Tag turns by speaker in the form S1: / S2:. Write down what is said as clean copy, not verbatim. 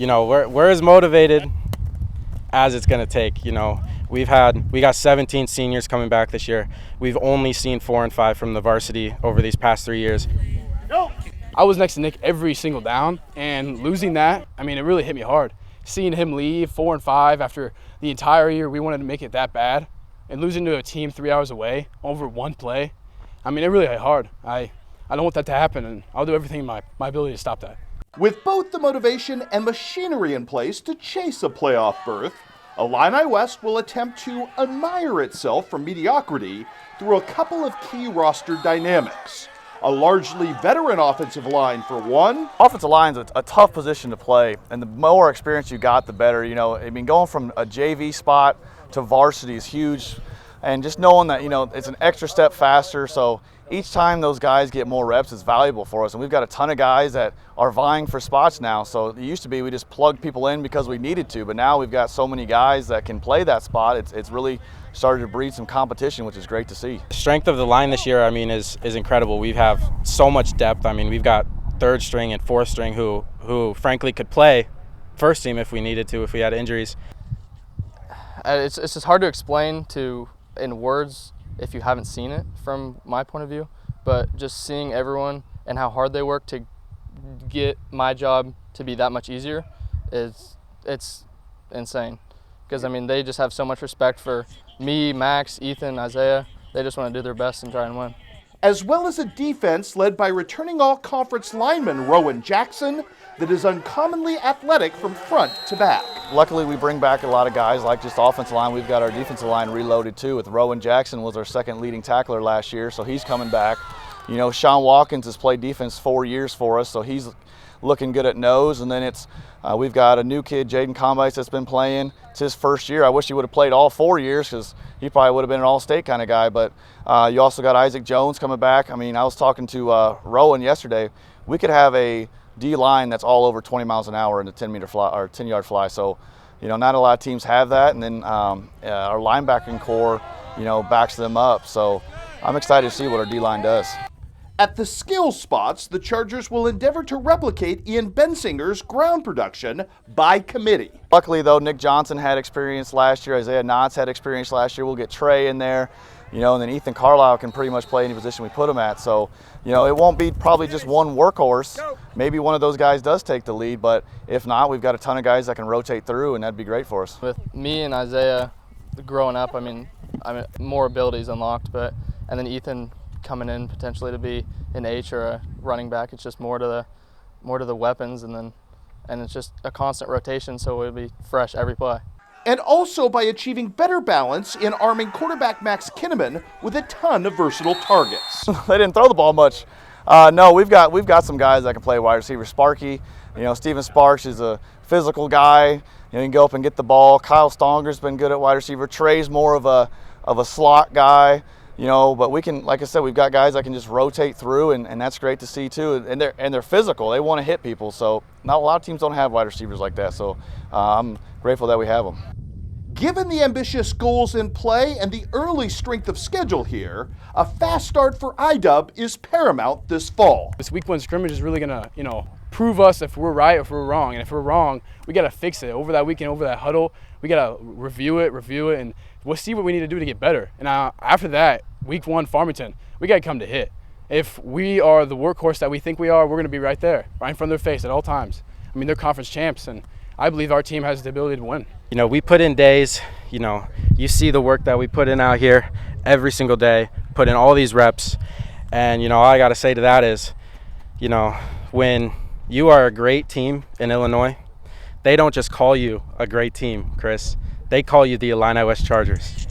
S1: we're as motivated as it's going to take. We got 17 seniors coming back this year. We've only seen 4 and 5 from the varsity over these past 3 years.
S2: I was next to Nick every single down, and losing that, it really hit me hard. Seeing him leave 4 and 5 after the entire year we wanted to make it that bad, and losing to a team 3 hours away over one play, it really hit hard. I don't want that to happen, and I'll do everything in my ability to stop that.
S3: With both the motivation and machinery in place to chase a playoff berth, Illini West will attempt to admire itself from mediocrity through a couple of key roster dynamics. A largely veteran offensive line for one.
S4: Offensive line's a tough position to play, and the more experience you got, the better. Going from a JV spot to varsity is huge, and just knowing that, it's an extra step faster, so each time those guys get more reps is valuable for us, and we've got a ton of guys that are vying for spots now. So it used to be we just plugged people in because we needed to, but now we've got so many guys that can play that spot. It's really started to breed some competition, which is great to see.
S1: The strength of the line this year, is incredible. We have so much depth. We've got third string and fourth string who frankly could play first team if we needed to, if we had injuries.
S5: It's just hard to explain in words if you haven't seen it from my point of view, but just seeing everyone and how hard they work to get my job to be that much easier it's insane. Because they just have so much respect for me, Max, Ethan, Isaiah. They just want to do their best and try and win.
S3: As well as a defense led by returning all-conference lineman Rowan Jackson that is uncommonly athletic from front to back.
S4: Luckily, we bring back a lot of guys like just offensive line. We've got our defensive line reloaded too. With Rowan Jackson was our second leading tackler last year, so he's coming back. Sean Watkins has played defense 4 years for us, so he's looking good at nose. And then we've got a new kid, Jaden Combites, that's been playing. It's his first year. I wish he would have played all 4 years because he probably would have been an all-state kind of guy. But you also got Isaac Jones coming back. I was talking to Rowan yesterday. We could have a D-line that's all over 20 miles an hour in the 10-meter fly or 10-yard fly. So, not a lot of teams have that. And then our linebacking core, backs them up. So I'm excited to see what our D-line does.
S3: At the skill spots, the Chargers will endeavor to replicate Ian Bensinger's ground production by committee.
S4: Luckily, though, Nick Johnson had experience last year. Isaiah Knotts had experience last year. We'll get Trey in there, and then Ethan Carlisle can pretty much play any position we put him at. So, it won't be probably just one workhorse. Maybe one of those guys does take the lead, but if not, we've got a ton of guys that can rotate through, and that'd be great for us.
S5: With me and Isaiah growing up, more abilities unlocked, and then Ethan coming in potentially to be an H or a running back. It's just more to the weapons, and it's just a constant rotation, so it'll be fresh every play.
S3: And also by achieving better balance in arming quarterback Max Kinneman with a ton of versatile targets.
S4: They didn't throw the ball much. No, we've got some guys that can play wide receiver. Sparky, Steven Sparks is a physical guy. He can go up and get the ball. Kyle Stonger's been good at wide receiver. Trey's more of a slot guy. But we can, like I said, we've got guys that can just rotate through, and that's great to see too. And they're physical. They want to hit people. So not a lot of teams don't have wide receivers like that. So I'm grateful that we have them.
S3: Given the ambitious goals in play and the early strength of schedule here, a fast start for IDub is paramount this fall.
S2: This week 1 scrimmage is really gonna, prove us if we're right or if we're wrong. And if we're wrong, we gotta fix it. Over that weekend, over that huddle, we gotta review it, and we'll see what we need to do to get better. And after that, week 1, Farmington, we gotta come to hit. If we are the workhorse that we think we are, we're gonna be right there, right in front of their face at all times. They're conference champs, and I believe our team has the ability to win.
S1: We put in days, you see the work that we put in out here every single day, put in all these reps. And, all I got to say to that is, when you are a great team in Illinois, they don't just call you a great team, Chris. They call you the Illini West Chargers.